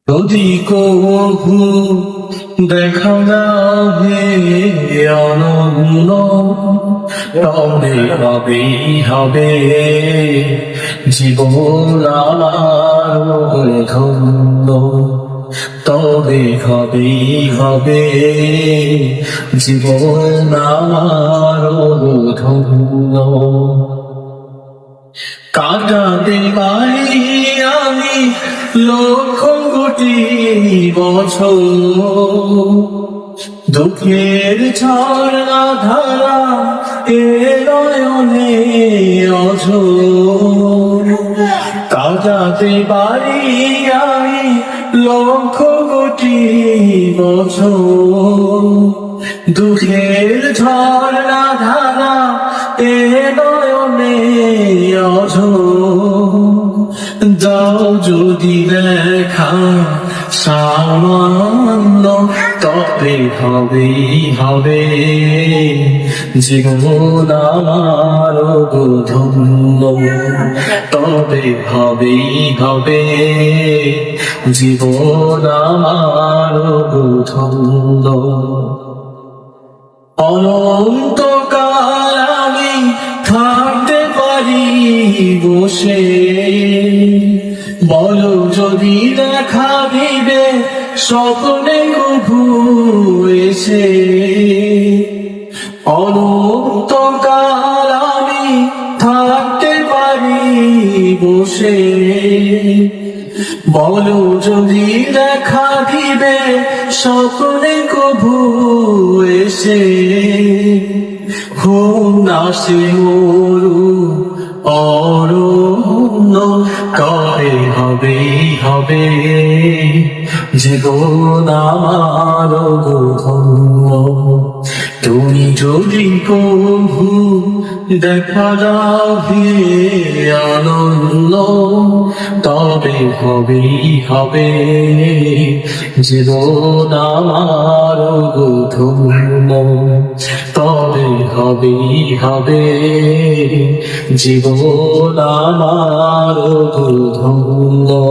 যদি কভু দেখা যাবে অনন্য, তবে হবেই হবে জীবন আমার ধন্য। তবে হবেই হবে জীবন আমার ধন্য। কাটাতে পারি আমি লক্ষ কোটি বছর, দুঃখের ঝর্ণা ধারা এ নয়নে অঝোর। কাটাতে পারি আমি লক্ষ কোটি বছর, দুঃখের ঝর্ণা ধারা এ নয়নে অঝোর। যাও যদি দেখা সামান্য, তবে হবেই হবে জীবন আমার ধন্য। তবে হবেই হবে জীবন আমার ধন্য। অনন্তকাল আমি থাকতে পারি বসে, বলো যদি দেখা দিবে স্বপ্নে কভু এসে। অনন্তকাল আমি থাকতে পারি বসে, বলো যদি দেখা দিবে স্বপ্নে কভু এসে। ঘুম আসে মরু অরণ্য, তবে হবেই হবে জীবন আমার ধন্য। তুমি যদি কভু দেখা যাবে অনন্য, তবে হবেই হবে জীবন আমার ধন্য। তবে হবেই হবে জীবন আমার ধন্য।